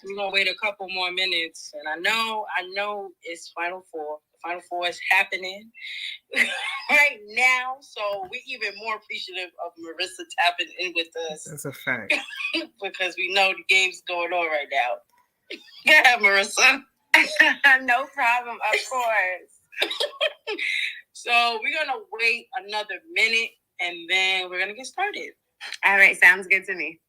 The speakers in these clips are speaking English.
We're gonna wait a couple more minutes, and I know it's Final Four. Final Four is happening right now, so we're even more appreciative of Marissa tapping in with us. That's a fact. Because we know the game's going on right now. Go ahead, Marissa. No problem, of course. So we're gonna wait another minute, and then we're gonna get started. All right, sounds good to me.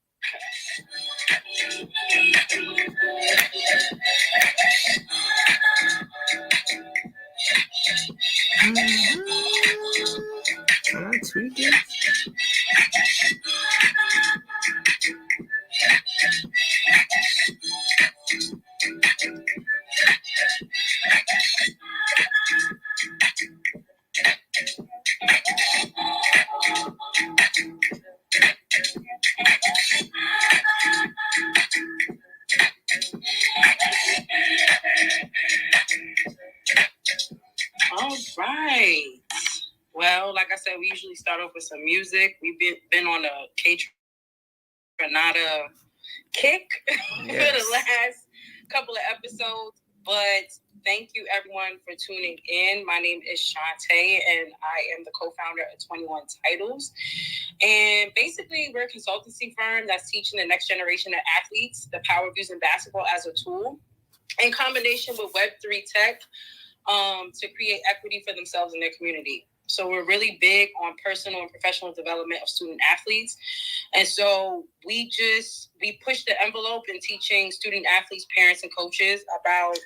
Can I tweak it? All right. Well, like I said, we usually start off with some music. We've been on a K-Tronada kick for the last couple of episodes. But thank you, everyone, for tuning in. My name is Shantae, and I am the co-founder of 21 Titles. And basically, we're a consultancy firm that's teaching the next generation of athletes the power of using basketball as a tool in combination with Web3 tech to create equity for themselves and their community. So we're really big on personal and professional development of student athletes. And so we push the envelope in teaching student athletes, parents, and coaches about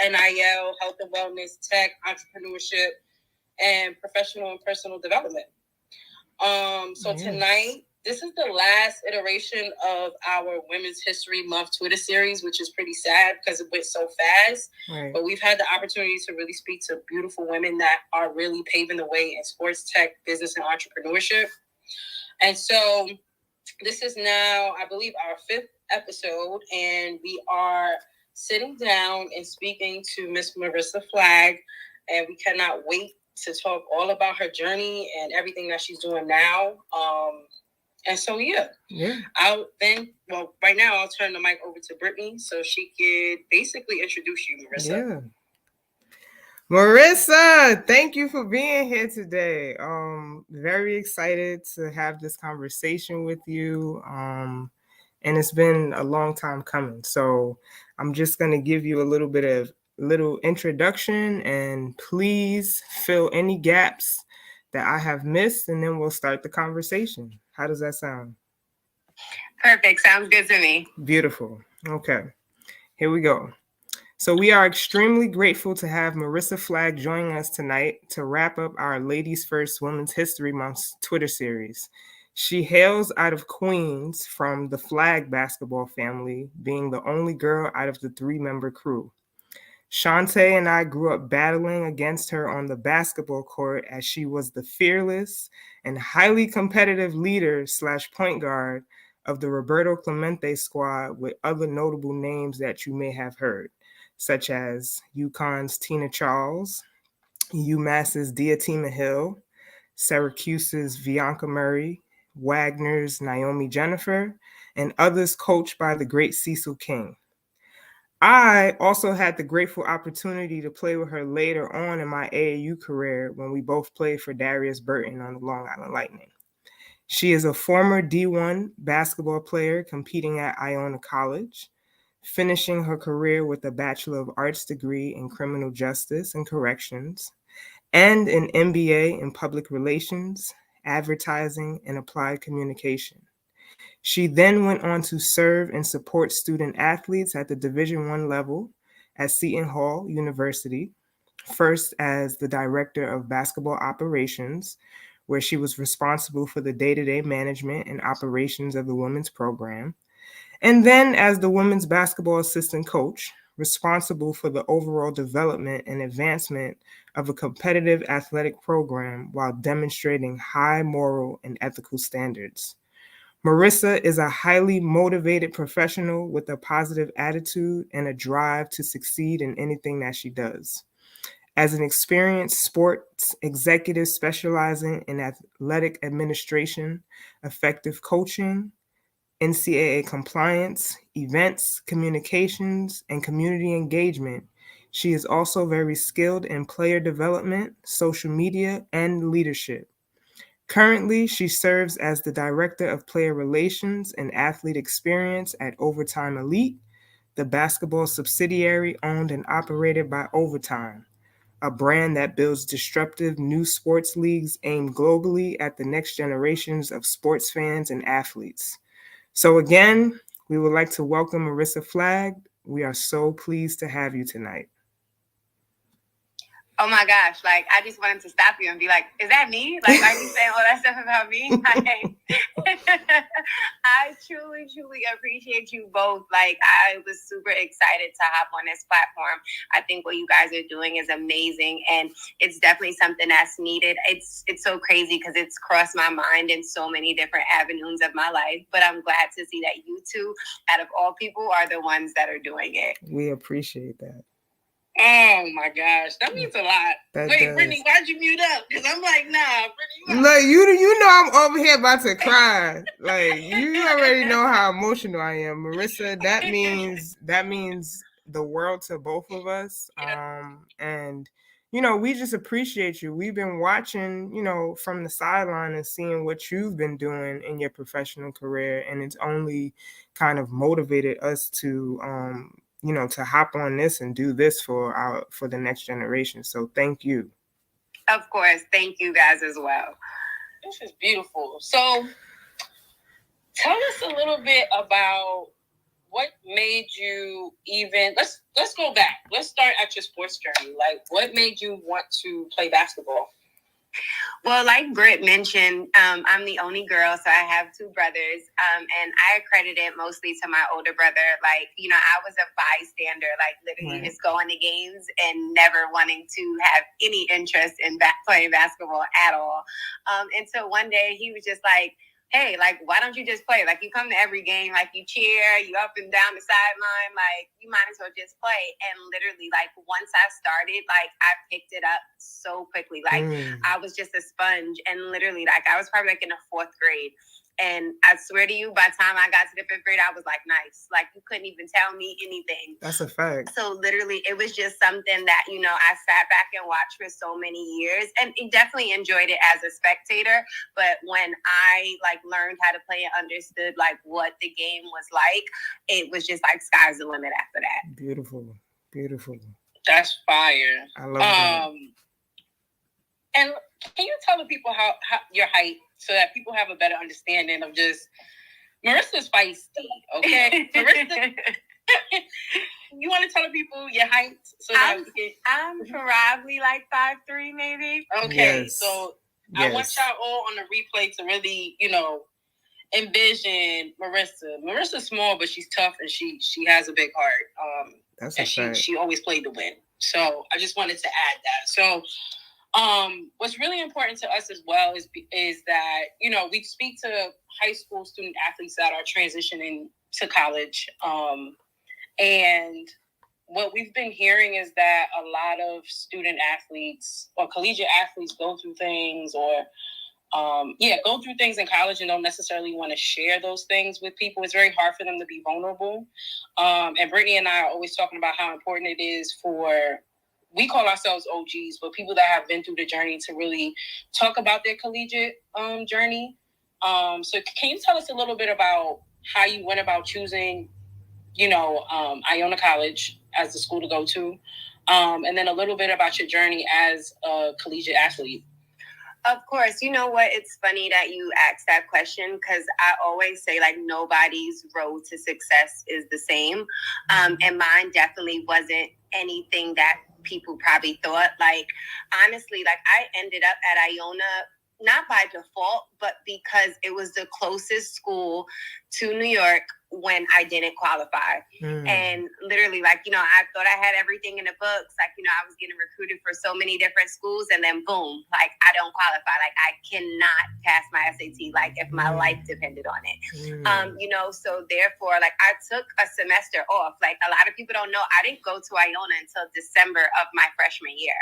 NIL, health and wellness, tech, entrepreneurship, and professional and personal development. Tonight, this is the last iteration of our Women's History Month Twitter series, which is pretty sad because it went so fast. Right. But we've had the opportunity to really speak to beautiful women that are really paving the way in sports, tech, business, and entrepreneurship. And so this is now, I believe, our 5th episode, and we are sitting down and speaking to Miss Marissa Flagg, and we cannot wait to talk all about her journey and everything that she's doing now. And so, right now I'll turn the mic over to Brittany so she could basically introduce you, Marissa. Yeah. Marissa, thank you for being here today. Very excited to have this conversation with you. And it's been a long time coming. So I'm just going to give you a little introduction, and please fill any gaps that I have missed, and then we'll start the conversation. How does that sound? Perfect. Sounds good to me. Beautiful. Okay. Here we go. So we are extremely grateful to have Marissa Flagg joining us tonight to wrap up our Ladies First Women's History Month Twitter series. She hails out of Queens from the Flagg basketball family, being the only girl out of the 3-member crew. Shantae and I grew up battling against her on the basketball court as she was the fearless and highly competitive leader / point guard of the Roberto Clemente squad, with other notable names that you may have heard, such as UConn's Tina Charles, UMass's Diatima Hill, Syracuse's Bianca Murray, Wagner's Naomi Jennifer, and others coached by the great Cecil King. I also had the grateful opportunity to play with her later on in my AAU career when we both played for Darius Burton on the Long Island Lightning. She is a former D1 basketball player competing at Iona College, finishing her career with a Bachelor of Arts degree in Criminal Justice and Corrections, and an MBA in Public Relations, Advertising, and Applied Communication. She then went on to serve and support student athletes at the Division I level at Seton Hall University, first as the Director of Basketball Operations, where she was responsible for the day-to-day management and operations of the women's program, and then as the women's basketball assistant coach, responsible for the overall development and advancement of a competitive athletic program while demonstrating high moral and ethical standards. Marissa is a highly motivated professional with a positive attitude and a drive to succeed in anything that she does. As an experienced sports executive specializing in athletic administration, effective coaching, NCAA compliance, events, communications, and community engagement, she is also very skilled in player development, social media, and leadership. Currently, she serves as the Director of Player Relations and Athlete Experience at Overtime Elite, the basketball subsidiary owned and operated by Overtime, a brand that builds disruptive new sports leagues aimed globally at the next generations of sports fans and athletes. So again, we would like to welcome Marissa Flagg. We are so pleased to have you tonight. Oh my gosh, like I just wanted to stop you and be like, is that me? Like, are you saying all that stuff about me? Like, I truly, truly appreciate you both. Like, I was super excited to hop on this platform. I think what you guys are doing is amazing, and it's definitely something that's needed. It's so crazy because it's crossed my mind in so many different avenues of my life, but I'm glad to see that you two, out of all people, are the ones that are doing it. We appreciate that. Oh my gosh, that means a lot. That Wait, does. Brittany, why'd you mute up? Because I'm like, nah, Brittany. Like you know I'm over here about to cry. Like you already know how emotional I am, Marissa. That means the world to both of us. And you know, we just appreciate you. We've been watching, you know, from the sideline and seeing what you've been doing in your professional career, and it's only kind of motivated us to you know, to hop on this and do this for the next generation. So thank you. Of course. Thank you guys as well. This is beautiful. So tell us a little bit about what made you even, let's go back. Let's start at your sports journey. Like, what made you want to play basketball? Well, like Britt mentioned, I'm the only girl, so I have two brothers, and I accredit it mostly to my older brother. Like, you know, I was a bystander, like literally just going to games and never wanting to have any interest in playing basketball at all. And so one day he was just like, hey, like, why don't you just play? Like, you come to every game, like, you cheer, you up and down the sideline, like, you might as well just play. And literally, like, once I started, like, I picked it up so quickly. Like, I was just a sponge. And literally, like, I was probably, like, in the fourth grade. And I swear to you, by the time I got to the fifth grade, I was like, nice. Like, you couldn't even tell me anything. That's a fact. So literally, it was just something that, you know, I sat back and watched for so many years, and definitely enjoyed it as a spectator. But when I, like, learned how to play and understood, like, what the game was like, it was just, like, sky's the limit after that. Beautiful. Beautiful. That's fire. I love that. And can you tell the people how your height, so that people have a better understanding of just Marissa's feisty, okay? Marissa, you want to tell the people your height? So I'm probably like 5'3", maybe. Okay, Yes. so Yes. I want y'all all on the replay to really, you know, envision Marissa. Marissa's small, but she's tough, and she has a big heart. That's and a fact. she always played to win. So I just wanted to add that. So what's really important to us as well is that, you know, we speak to high school student athletes that are transitioning to college. And what we've been hearing is that a lot of student athletes or collegiate athletes go through things go through things in college and don't necessarily want to share those things with people. It's very hard for them to be vulnerable. And Brittany and I are always talking about how important it is we call ourselves OGs, but people that have been through the journey to really talk about their collegiate journey. So can you tell us a little bit about how you went about choosing, you know, Iona College as the school to go to, and then a little bit about your journey as a collegiate athlete? Of course. You know what? It's funny that you asked that question, because I always say, like, nobody's road to success is the same. And mine definitely wasn't anything that people probably thought. Like, honestly, like, I ended up at Iona not by default, but because it was the closest school to New York when I didn't qualify. And literally, like, you know, I thought I had everything in the books. Like, you know, I was getting recruited for so many different schools, and then boom, like, I don't qualify. Like, I cannot pass my SAT, like, if my life depended on it. You know, so therefore, like, I took a semester off. Like, a lot of people don't know, I didn't go to Iona until December of my freshman year.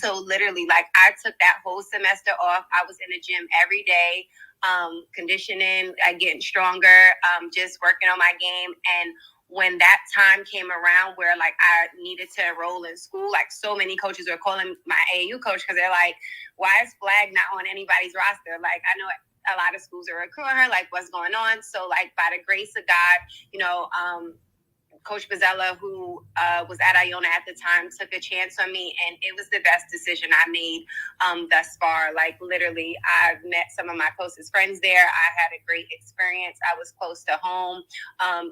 So literally, like, I took that whole semester off. I was in the gym every day, conditioning, getting stronger, just working on my game. And when that time came around where, like, I needed to enroll in school, like, so many coaches were calling my AAU coach because they're like, why is Flagg not on anybody's roster? Like, I know a lot of schools are recruiting her, like, what's going on? So, like, by the grace of God, you know, Coach Bozzella, who was at Iona at the time, took a chance on me, and it was the best decision I made thus far. Like, literally, I met some of my closest friends there. I had a great experience. I was close to home.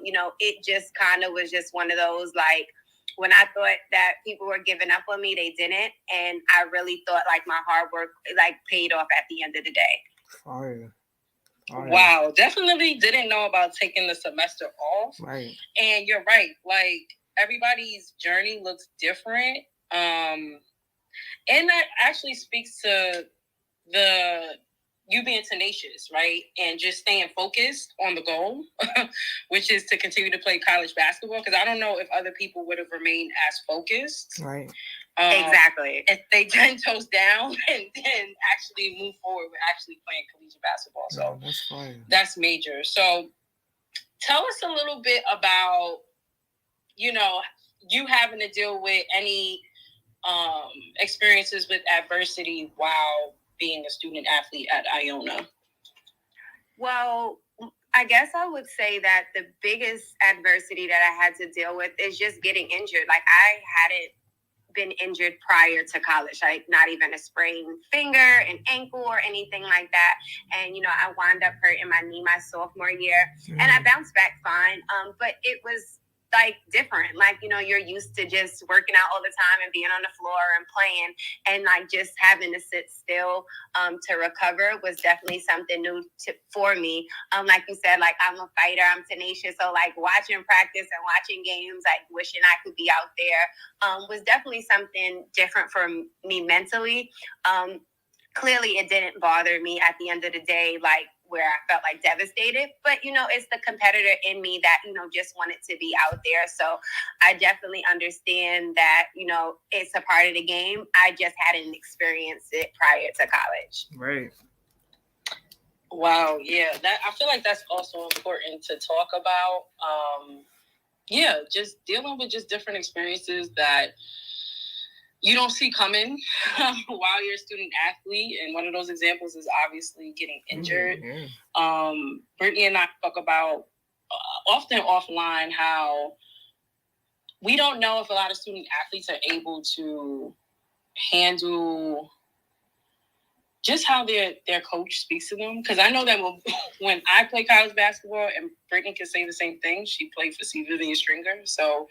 You know, it just kind of was just one of those, like, when I thought that people were giving up on me, they didn't. And I really thought, like, my hard work, like, paid off at the end of the day. Fire. Wow, definitely didn't know about taking the semester off. Right. And you're right, like, everybody's journey looks different. And that actually speaks to you being tenacious, right? And just staying focused on the goal, which is to continue to play college basketball. Because I don't know if other people would have remained as focused. Right. Exactly. If they 10 toes down and then actually move forward with actually playing collegiate basketball. So that's fine. That's major. So tell us a little bit about, you know, you having to deal with any experiences with adversity while being a student athlete at Iona. Well, I guess I would say that the biggest adversity that I had to deal with is just getting injured. Like, I hadn't been injured prior to college, like not even a sprained finger, an ankle, or anything like that. And, you know, I wound up hurting my knee my sophomore year, and I bounced back fine. But it was like different. Like, you know, you're used to just working out all the time and being on the floor and playing, and like just having to sit still to recover was definitely something new for me. Like you said, like, I'm a fighter, I'm tenacious. So like watching practice and watching games, like wishing I could be out there was definitely something different for me mentally. Clearly it didn't bother me at the end of the day, like where I felt like devastated, but, you know, it's the competitor in me that, you know, just wanted to be out there. So I definitely understand that, you know, it's a part of the game. I just hadn't experienced it prior to college. Right. Wow. Yeah. That, I feel like that's also important to talk about. Yeah. Just dealing with just different experiences that you don't see coming while you're a student athlete. And one of those examples is obviously getting injured. Brittany and I talk about often offline how we don't know if a lot of student athletes are able to handle just how their coach speaks to them. Because I know that when I play college basketball, and Brittany can say the same thing, she played for C. Vivian Stringer. So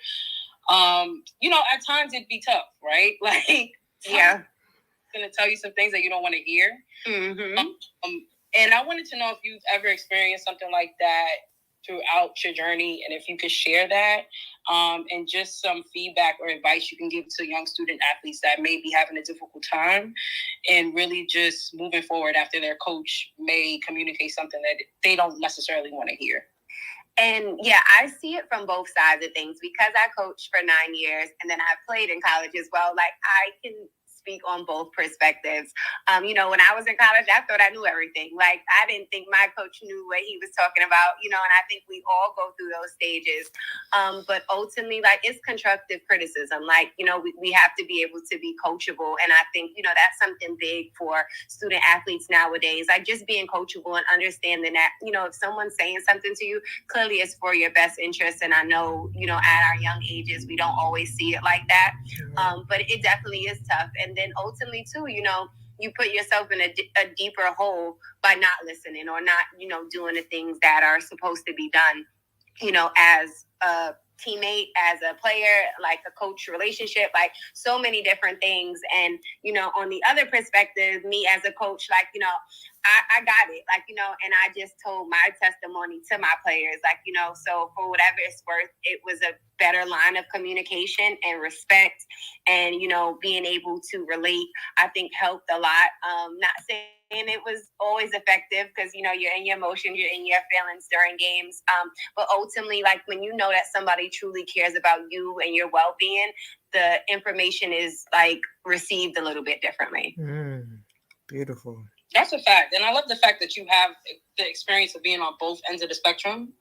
you know, at times it'd be tough, right? Like, yeah, going to tell you some things that you don't want to hear. And I wanted to know if you've ever experienced something like that throughout your journey, and if you could share that, and just some feedback or advice you can give to young student athletes that may be having a difficult time and really just moving forward after their coach may communicate something that they don't necessarily want to hear. And yeah, I see it from both sides of things because I coached for 9 years and then I played in college as well. Like, I can speak on both perspectives. You know, when I was in college, I thought I knew everything. Like, I didn't think my coach knew what he was talking about, you know, and I think we all go through those stages. But ultimately, like, it's constructive criticism. Like, you know, we have to be able to be coachable. And I think, you know, that's something big for student athletes nowadays. Like, just being coachable and understanding that, you know, if someone's saying something to you, clearly it's for your best interest. And I know, you know, at our young ages, we don't always see it like that. But it definitely is tough. And then ultimately, too, you know, you put yourself in a deeper hole by not listening or not, you know, doing the things that are supposed to be done, you know, as a teammate, as a player, like a coach relationship, like so many different things. And, you know, on the other perspective, me as a coach, like, you know, I got it, like, you know, and I just told my testimony to my players, like, you know, so for whatever it's worth, it was a better line of communication and respect, and, you know, being able to relate, I think helped a lot. Not saying it was always effective, because, you know, you're in your emotions, you're in your feelings during games. But ultimately, like, when you know that somebody truly cares about you and your well-being, the information is like received a little bit differently. Beautiful. That's a fact. And I love the fact that you have the experience of being on both ends of the spectrum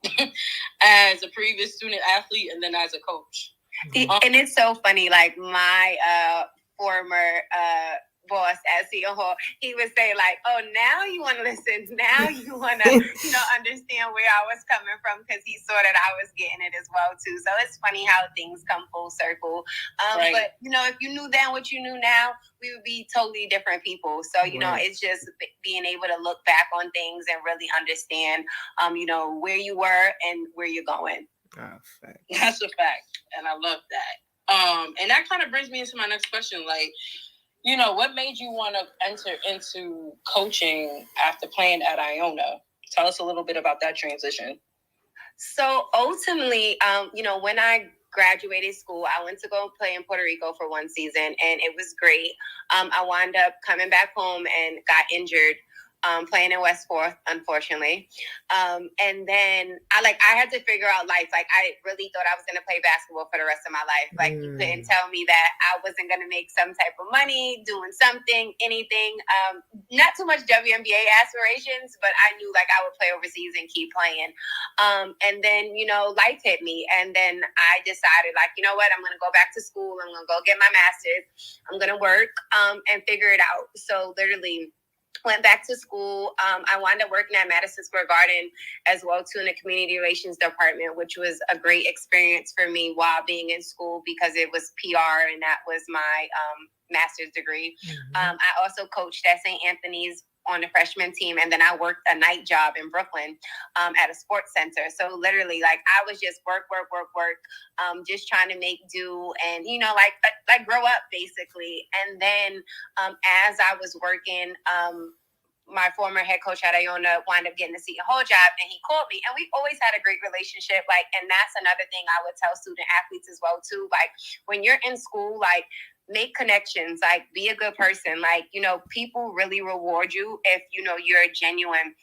as a previous student athlete and then as a coach. And it's so funny, like my former boss at Seton Hall, he would say like, oh, now you want to listen, now you want to, you know, understand where I was coming from, because he saw that I was getting it as well too. So it's funny how things come full circle. Right. But, you know, if you knew then what you knew now, we would be totally different people. So, you know, it's just being able to look back on things and really understand, you know, where you were and where you're going. Fact. That's a fact. And I love that. And that kind of brings me into my next question. Like, you know, what made you want to enter into coaching after playing at Iona? Tell us a little bit about that transition. So ultimately, you know, when I graduated school, I went to go play in Puerto Rico for one season, and it was great. I wound up coming back home and got injured playing in West Forth, unfortunately. And then I had to figure out life. Like, I really thought I was going to play basketball for the rest of my life. Like, you couldn't tell me that I wasn't going to make some type of money doing something, anything. Not too much WNBA aspirations, but I knew like I would play overseas and keep playing. And then, you know, life hit me. And then I decided, like, you know what, I'm going to go back to school. I'm going to go get my master's. I'm going to work and figure it out. So literally went back to school. I wound up working at Madison Square Garden as well too, in the community relations department, which was a great experience for me while being in school, because it was PR and that was my master's degree. I also coached at St. Anthony's on the freshman team, and then I worked a night job in Brooklyn at a sports center. So literally, like, I was just work, just trying to make do and, you know, like grow up basically. And then as I was working, my former head coach at Iona wound up getting the Seton Hall job, and he called me, and we always had a great relationship. Like, and that's another thing I would tell student athletes as well too. Like, when you're in school, like, make connections, like, be a good person. Like, you know, people really reward you if, you know, you're genuine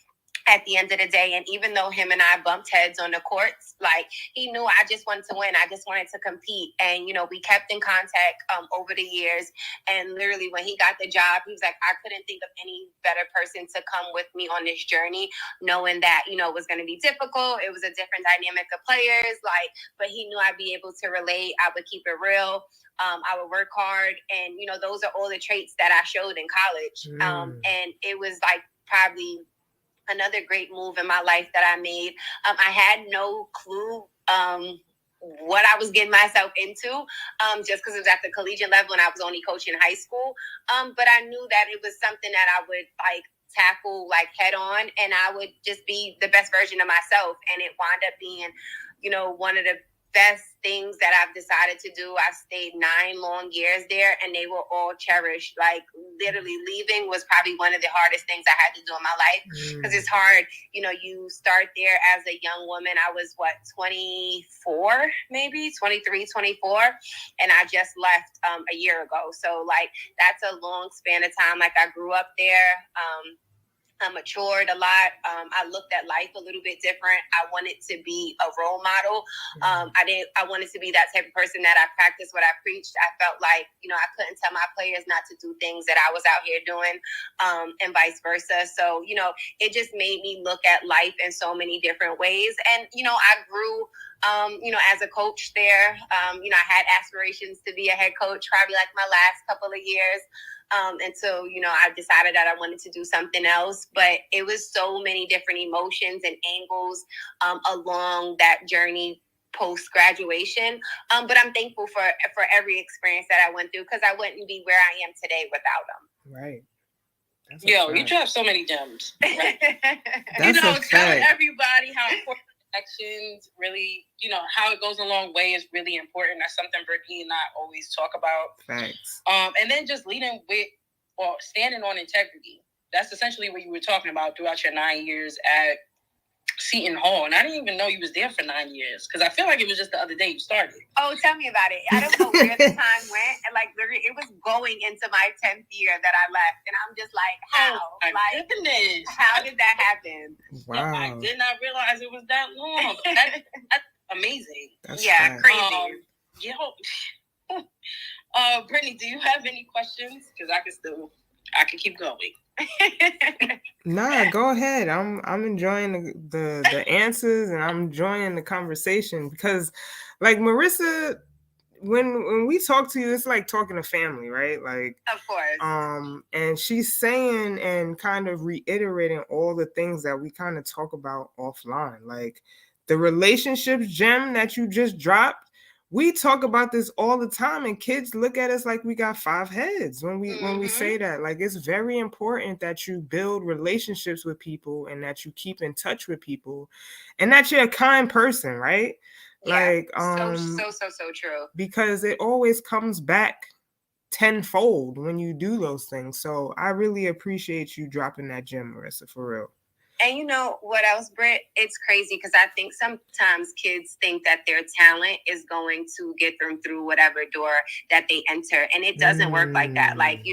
at the end of the day. And even though him and I bumped heads on the courts, like, he knew I just wanted to win. I just wanted to compete. And, you know, we kept in contact over the years. And literally when he got the job, he was like, I couldn't think of any better person to come with me on this journey, knowing that, you know, it was going to be difficult. It was a different dynamic of players, like, but he knew I'd be able to relate. I would keep it real. I would work hard. And, you know, those are all the traits that I showed in college. And it was like probably another great move in my life that I made. I had no clue what I was getting myself into, just because it was at the collegiate level and I was only coaching high school. But I knew that it was something that I would like tackle like head on, and I would just be the best version of myself. And it wound up being, you know, one of the best things that I've decided to do. I stayed 9 long years there, and they were all cherished. Like, literally leaving was probably one of the hardest things I had to do in my life, because it's hard. You know, you start there as a young woman. I was 24, maybe 23, 24. And I just left a year ago. So like, that's a long span of time. Like, I grew up there. I matured a lot. I looked at life a little bit different. I wanted to be a role model. I wanted to be that type of person that I practiced what I preached. I felt like, you know, I couldn't tell my players not to do things that I was out here doing, and vice versa. So, you know, it just made me look at life in so many different ways. And, you know, I grew, you know, as a coach there. You know, I had aspirations to be a head coach probably like my last couple of years. And so, you know, I decided that I wanted to do something else, but it was so many different emotions and angles along that journey post-graduation. But I'm thankful for every experience that I went through, because I wouldn't be where I am today without them. Right. Yo, you drop so many gems. Right? You know, tell everybody how important connections really, how it goes a long way is really important. That's something Brittany and I always talk about. Thanks. And then just leading with or standing on integrity. That's essentially what you were talking about throughout your 9 years at Seton Hall. And I didn't even know you was there for 9 years because I feel like it was just the other day you started. Oh, tell me about it. I don't know where the time went. And like literally, it was going into my 10th year that I left. And I'm just like, how? Oh, my like, goodness. How did that happen? Wow. I did not realize it was that long. That's amazing. That's crazy. Brittany, do you have any questions? Because I can keep going. Nah, go ahead. I'm enjoying the answers, and I'm enjoying the conversation because, like, Marissa, when we talk to you, it's like talking to family, right? Like, of course. And she's saying and kind of reiterating all the things that we kind of talk about offline, like the relationships gem that you just dropped. We talk about this all the time, and kids look at us like we got 5 heads when we say that. Like, it's very important that you build relationships with people and that you keep in touch with people and that you're a kind person, right? Yeah, like so true. Because it always comes back tenfold when you do those things. So I really appreciate you dropping that gem, Marissa, for real. And you know what else, Britt? It's crazy because I think sometimes kids think that their talent is going to get them through whatever door that they enter. And it doesn't work like that. Like,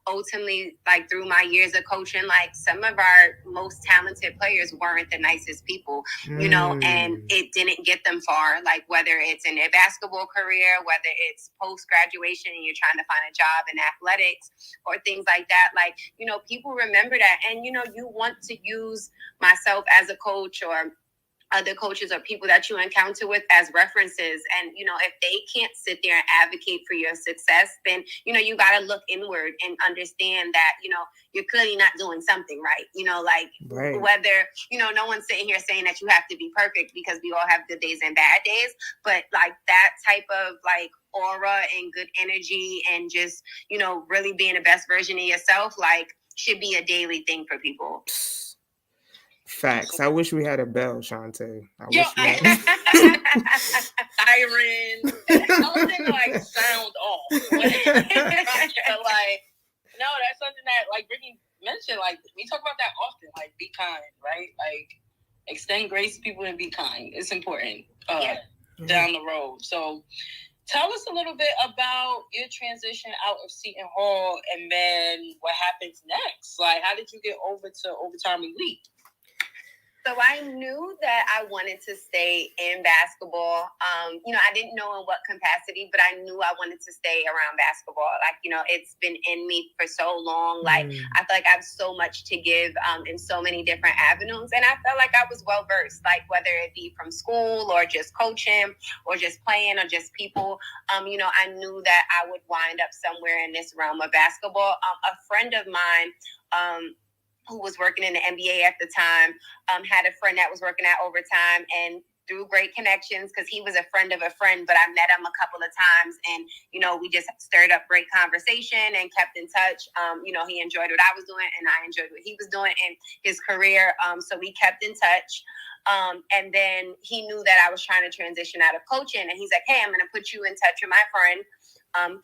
ultimately, like through my years of coaching, like some of our most talented players weren't the nicest people, and it didn't get them far. Like whether it's in their basketball career, whether it's post-graduation and you're trying to find a job in athletics or things like that. Like, people remember that. And, you want to use myself as a coach or other coaches or people that you encounter with as references. And, if they can't sit there and advocate for your success, then, you got to look inward and understand that, you're clearly not doing something right. Right. Whether, no one's sitting here saying that you have to be perfect because we all have good days and bad days, but like that type of like aura and good energy and just, really being the best version of yourself, like should be a daily thing for people. Facts. I wish we had a bell, Shantae. Siren. Something like sound off. Like, no, that's something that like Brittany mentioned. Like we talk about that often. Like be kind, right? Like extend grace to people and be kind. It's important down the road. So tell us a little bit about your transition out of Seton Hall and then what happens next. Like how did you get over to Overtime Elite? So I knew that I wanted to stay in basketball. I didn't know in what capacity, but I knew I wanted to stay around basketball. Like, it's been in me for so long. Like, I feel like I have so much to give in so many different avenues. And I felt like I was well versed, like whether it be from school or just coaching or just playing or just people. I knew that I would wind up somewhere in this realm of basketball. A friend of mine, who was working in the NBA at the time, had a friend that was working at Overtime, and through great connections, because he was a friend of a friend, but I met him a couple of times, and, we just stirred up great conversation and kept in touch. He enjoyed what I was doing, and I enjoyed what he was doing in his career. So we kept in touch. And then he knew that I was trying to transition out of coaching, and he's like, hey, I'm going to put you in touch with my friend.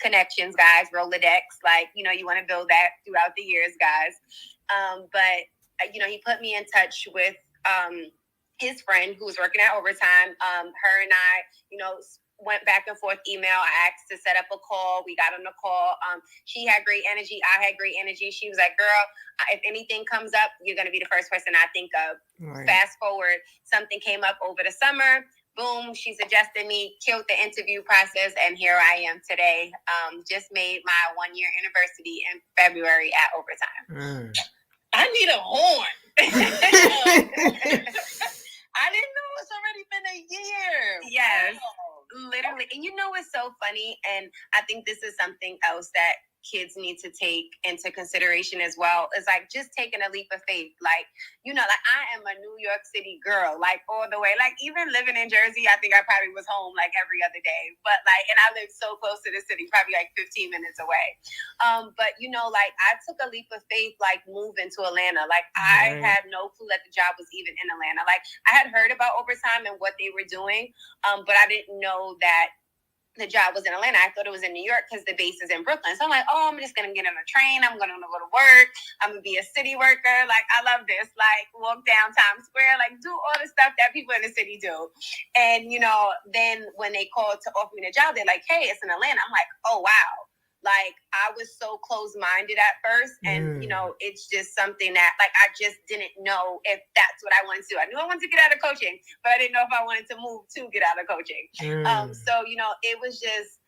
Connections, guys, Rolodex, like, you want to build that throughout the years, guys. But he put me in touch with his friend who was working at Overtime. Her and I, went back and forth email. I asked to set up a call. We got on the call. She had great energy. I had great energy. She was like, girl, if anything comes up, you're going to be the first person I think of. Right. Fast forward, something came up over the summer. Boom, she suggested me, killed the interview process, and here I am today. Just made my 1-year anniversary in February at Overtime. I need a horn. I didn't know it's already been a year. Yes, literally. And it's so funny, and I think this is something else that kids need to take into consideration as well is like just taking a leap of faith. Like, you know, like I am a New York City girl, like all the way. Like even living in Jersey, I think I probably was home like every other day. But like, and I live so close to the city, probably like 15 minutes away. But you know, like I took a leap of faith, like moving to Atlanta. Like I had no clue that the job was even in Atlanta. Like I had heard about overtime and what they were doing, but I didn't know that the job was in Atlanta. I thought it was in New York because the base is in Brooklyn. So I'm like, oh, I'm just going to get on a train. I'm going to go to work. I'm going to be a city worker. Like, I love this. Like, walk down Times Square. Like, do all the stuff that people in the city do. And, you know, then when they called to offer me the job, they're like, hey, it's in Atlanta. I'm like, oh, wow. Like, I was so close-minded at first. And, you know, it's just something that, like, I just didn't know if that's what I wanted to do. I knew I wanted to get out of coaching, but I didn't know if I wanted to move to get out of coaching. So, you know, it was just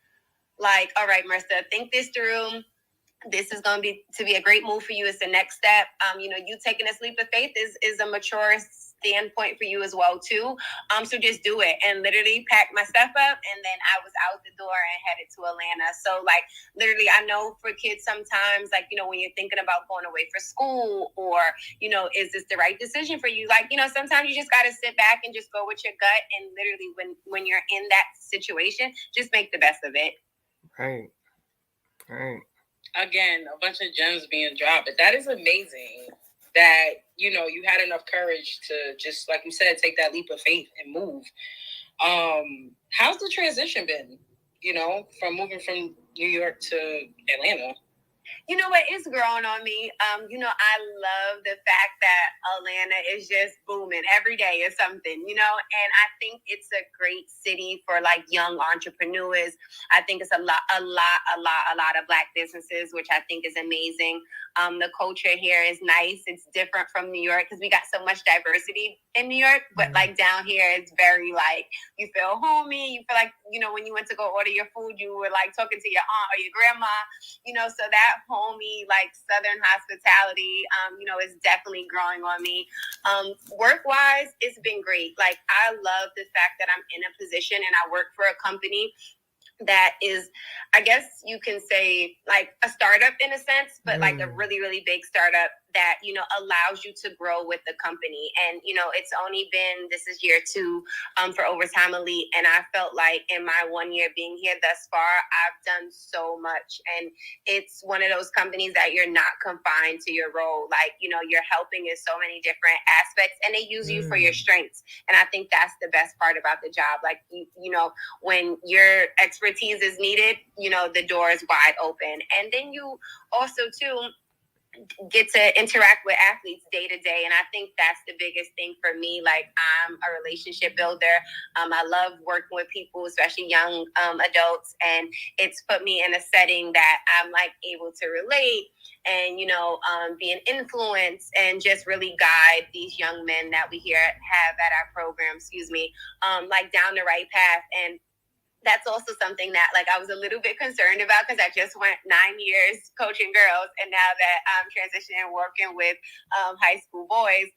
like, all right, Marissa, think this through. This is going to be a great move for you. It's the next step. You know, you taking a leap of faith is a mature standpoint for you as well too. So just do it, and literally pack my stuff up, and then I was out the door and headed to Atlanta. So like literally, I know for kids sometimes, like, you know, when you're thinking about going away for school, or, you know, is this the right decision for you? Like, you know, sometimes you just got to sit back and just go with your gut, and literally when you're in that situation, just make the best of it. Right. Again, a bunch of gems being dropped. But that is amazing that, you know, you had enough courage to just, like you said, take that leap of faith and move. How's the transition been, you know, from moving from New York to Atlanta? You know what? It's growing on me. You know, I love the fact that Atlanta is just booming. Every day is something, you know, and I think it's a great city for like young entrepreneurs. I think it's a lot of Black businesses, which I think is amazing. The culture here is nice. It's different from New York because we got so much diversity in New York, but like down here, it's very like, you feel homey. You feel like, you know, when you went to go order your food, you were like talking to your aunt or your grandma, you know, so that homey, like Southern hospitality, you know, is definitely growing on me. Work-wise, it's been great. Like, I love the fact that I'm in a position and I work for a company that is, I guess you can say, like a startup in a sense, but like a really, really big startup that, you know, allows you to grow with the company. And, you know, it's only been, this is year 2 for Overtime Elite. And I felt like in my 1 year being here thus far, I've done so much. And it's one of those companies that you're not confined to your role. Like, you know, you're helping in so many different aspects, and they use you for your strengths. And I think that's the best part about the job. Like, you know, when your expertise is needed, you know, the door is wide open. And then you also, too, get to interact with athletes day to day. And I think that's the biggest thing for me. Like, I'm a relationship builder. I love working with people, especially young adults. And it's put me in a setting that I'm like able to relate and, you know, be an influence and just really guide these young men that we have at our program, like down the right path. And that's also something that like I was a little bit concerned about because I just went 9 years coaching girls, and now that I'm transitioning working with high school boys,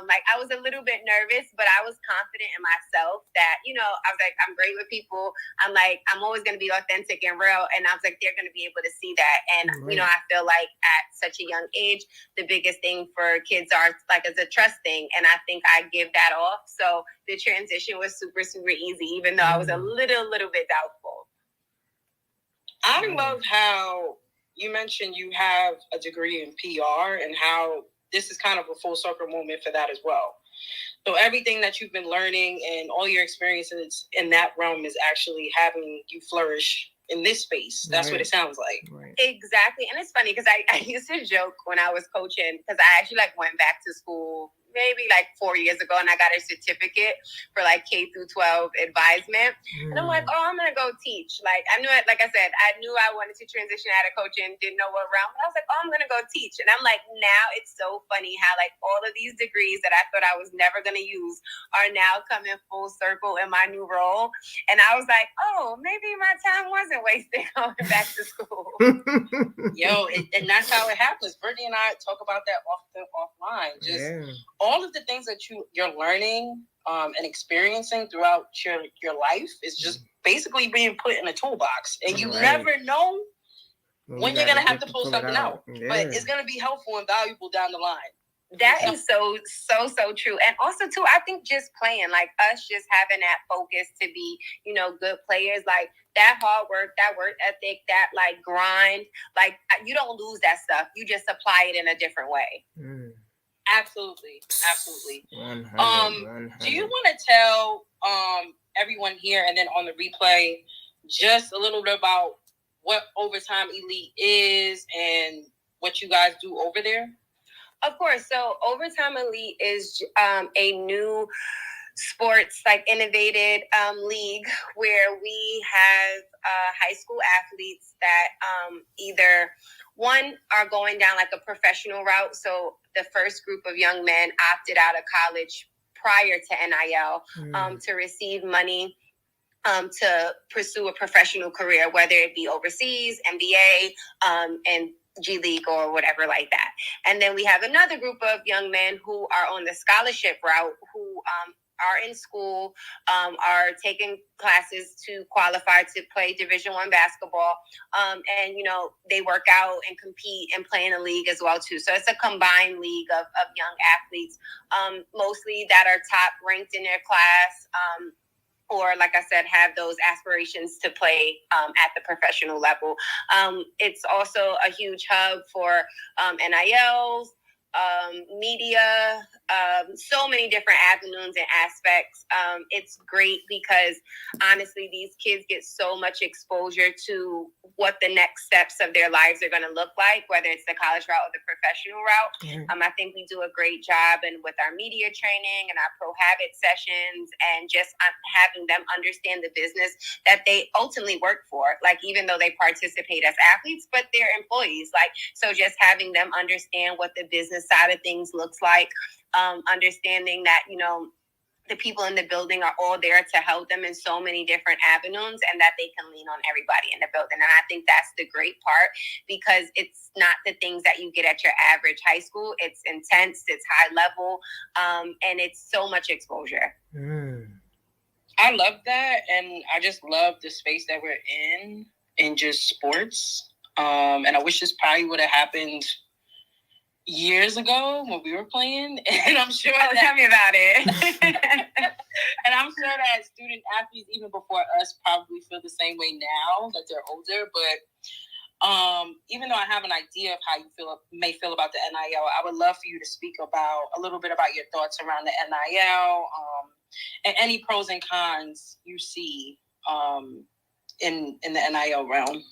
like I was a little bit nervous, but I was confident in myself that, you know, I was like, I'm great with people. I'm like, I'm always going to be authentic and real, and I was like, they're going to be able to see that. And you know, I feel like at such a young age, the biggest thing for kids are like is a trust thing, and I think I give that off. So the transition was super, super easy, even though I was a little bit doubtful. I love how you mentioned you have a degree in PR and how this is kind of a full circle moment for that as well. So everything that you've been learning and all your experiences in that realm is actually having you flourish in this space. That's what it sounds like. Right. Exactly. And it's funny because I used to joke when I was coaching, because I actually like went back to school maybe like 4 years ago, and I got a certificate for like K through 12 advisement. And I'm like, oh, I'm going to go teach. Like, I knew it, like I said, I knew I wanted to transition out of coaching, didn't know what realm, but I was like, oh, I'm going to go teach. And I'm like, now it's so funny how like all of these degrees that I thought I was never going to use are now coming full circle in my new role. And I was like, oh, maybe my time wasn't wasted going back to school. And that's how it happens. Brittany and I talk about that offline. Just all of the things that you're learning and experiencing throughout your life is just basically being put in a toolbox, and you never know when you're going to have to pull something out. Yeah. But it's going to be helpful and valuable down the line. That is so true. And also, too, I think just playing, like us just having that focus to be, good players, like that hard work, that work ethic, that like grind, like you don't lose that stuff. You just apply it in a different way. Absolutely. 100. Do you want to tell everyone here and then on the replay just a little bit about what Overtime Elite is and what you guys do over there? Of course. So Overtime Elite is a new sports, like innovated league where we have high school athletes that either one are going down like a professional route. So the first group of young men opted out of college prior to NIL to receive money to pursue a professional career, whether it be overseas, NBA, and G League or whatever like that. And then we have another group of young men who are on the scholarship route, who are in school, are taking classes to qualify to play Division I basketball. And, they work out and compete and play in a league as well, too. So it's a combined league of young athletes, mostly that are top ranked in their class, or, like I said, have those aspirations to play at the professional level. It's also a huge hub for NILs, media, so many different avenues and aspects. It's great because, honestly, these kids get so much exposure to what the next steps of their lives are going to look like, whether it's the college route or the professional route. I think we do a great job and with our media training and our pro habit sessions and just having them understand the business that they ultimately work for. Like, even though they participate as athletes, but they're employees. Like, so just having them understand what the business side of things looks like, understanding that, the people in the building are all there to help them in so many different avenues and that they can lean on everybody in the building. And I think that's the great part, because it's not the things that you get at your average high school. It's intense, it's high level, and it's so much exposure. I love that. And I just love the space that we're in just sports. And I wish this probably would have happened years ago when we were playing, and I'm sure tell me about it. And I'm sure that student athletes even before us probably feel the same way now that they're older. But even though I have an idea of how you may feel about the NIL, I would love for you to speak about a little bit about your thoughts around the NIL, and any pros and cons you see in the NIL realm.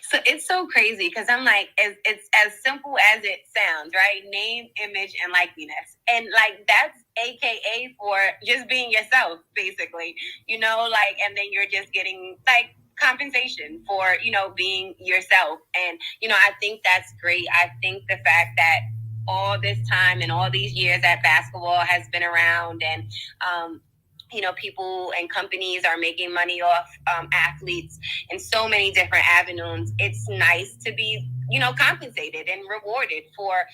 So it's so crazy because I'm like, it's as simple as it sounds, right? Name, image, and likeness. And like, that's AKA for just being yourself, basically, and then you're just getting like compensation for, being yourself. And, I think that's great. I think the fact that all this time and all these years that basketball has been around and, people and companies are making money off athletes in so many different avenues. It's nice to be, compensated and rewarded for,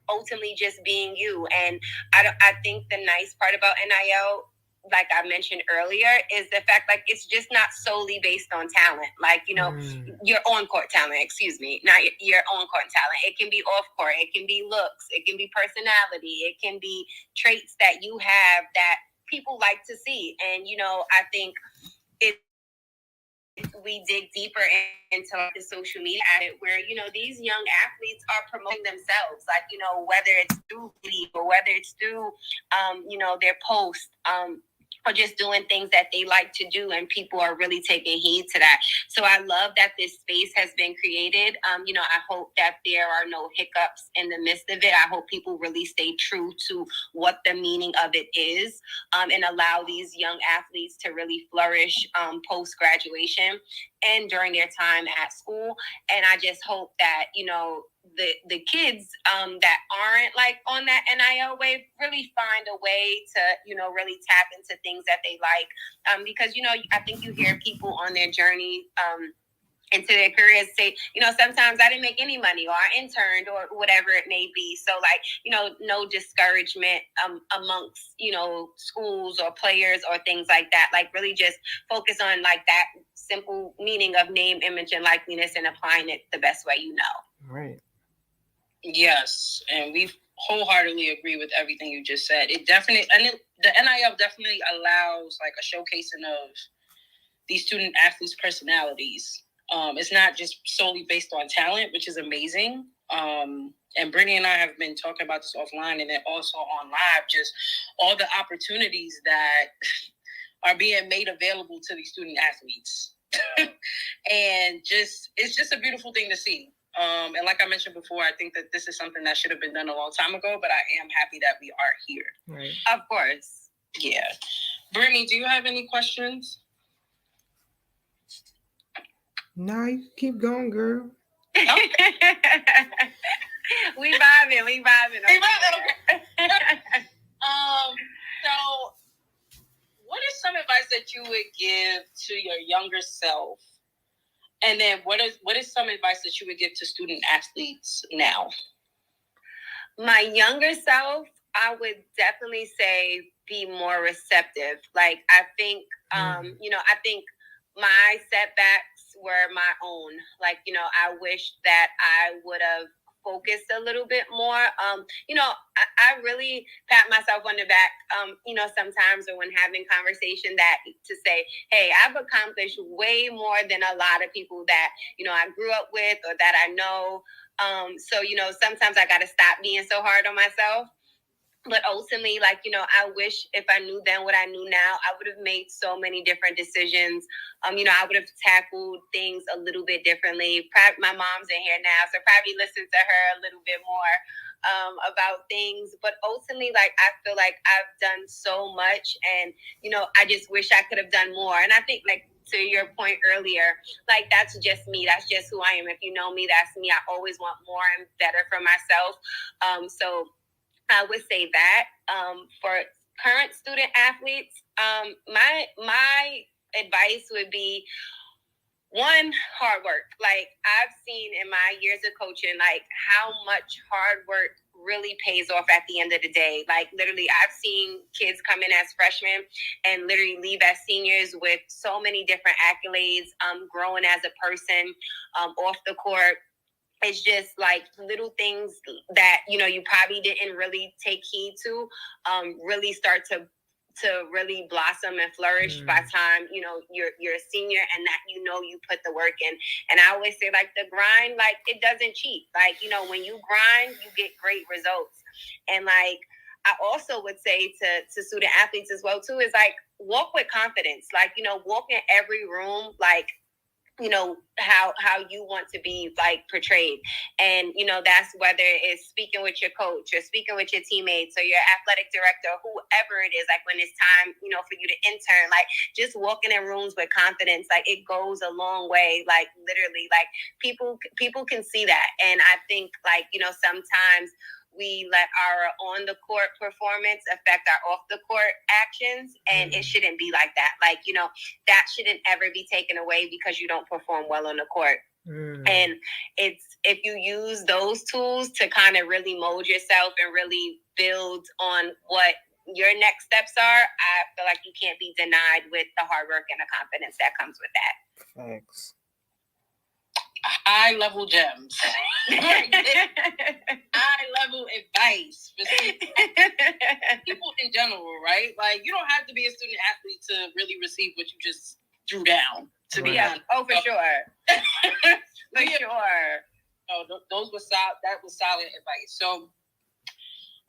ultimately just being you. And I think the nice part about NIL, like I mentioned earlier, is the fact like it's just not solely based on talent. Like, your on-court talent, not your on-court talent. It can be off-court. It can be looks. It can be personality. It can be traits that you have that people like to see. And, I think we dig deeper into the social media where, these young athletes are promoting themselves, like, whether it's through video or whether it's through, their posts, or just doing things that they like to do, and people are really taking heed to that. So I love that this space has been created. I hope that there are no hiccups in the midst of it. I hope people really stay true to what the meaning of it is, and allow these young athletes to really flourish post-graduation and during their time at school. And I just hope that, the kids that aren't like on that NIL wave really find a way to, really tap into things that they like. Because, I think you hear people on their journey into their careers say, sometimes I didn't make any money, or I interned, or whatever it may be. So like, no discouragement amongst, schools or players or things like that. Like, really just focus on like that simple meaning of name, image, and likeliness and applying it the best way you know. Right. Yes, and we wholeheartedly agree with everything you just said. It definitely, the NIL definitely allows like a showcasing of these student athletes' personalities. It's not just solely based on talent, which is amazing. And Brittany and I have been talking about this offline and then also on live, just all the opportunities that are being made available to these student athletes. And it's just a beautiful thing to see. And like I mentioned before, I think that this is something that should have been done a long time ago, but I am happy that we are here. Right. Of course. Yeah. Brittany, do you have any questions? No, you keep going, girl. Okay. we vibing. So what is some advice that you would give to your younger self? And then what is some advice that you would give to student athletes now? My younger self, I would definitely say be more receptive. Like, I think, I think my setbacks were my own. Like, I wish that I would have focused a little bit more. I really pat myself on the back, sometimes or when having conversation that to say, hey, I've accomplished way more than a lot of people that, I grew up with or that I know. So, sometimes I got to stop being so hard on myself. But ultimately, I wish if I knew then what I knew now, I would have made so many different decisions. I would have tackled things a little bit differently. My mom's in here now, so probably listen to her a little bit more about things. But ultimately, I feel like I've done so much, and I just wish I could have done more. And I think, to your point earlier, that's just me. That's just who I am. If you know me, that's me. I always want more and better for myself. So I would say that for current student athletes, my advice would be, one, hard work. I've seen in my years of coaching, how much hard work really pays off at the end of the day. Literally, I've seen kids come in as freshmen and literally leave as seniors with so many different accolades, growing as a person, off the court. It's just little things that, you probably didn't really take heed to, really start to really blossom and flourish by time, you're a senior and that, you put the work in. And I always say the grind, it doesn't cheat. When you grind, you get great results. And I also would say to student athletes as well too, is walk with confidence, walk in every room, how you want to be portrayed. And that's whether it's speaking with your coach or speaking with your teammates or your athletic director, whoever it is, when it's time for you to intern, just walking in rooms with confidence, it goes a long way. Literally, people can see that. And I think sometimes we let our on the court performance affect our off the court actions, and it shouldn't be like that. That shouldn't ever be taken away because you don't perform well on the court. And it's, if you use those tools to kind of really mold yourself and really build on what your next steps are, I feel like you can't be denied with the hard work and the confidence that comes with that. Thanks. High level gems. High level advice for people in general, right? You don't have to be a student athlete to really receive what you just drew down. To be honest. Oh, for sure. For sure. Oh, those were solid. That was solid advice. So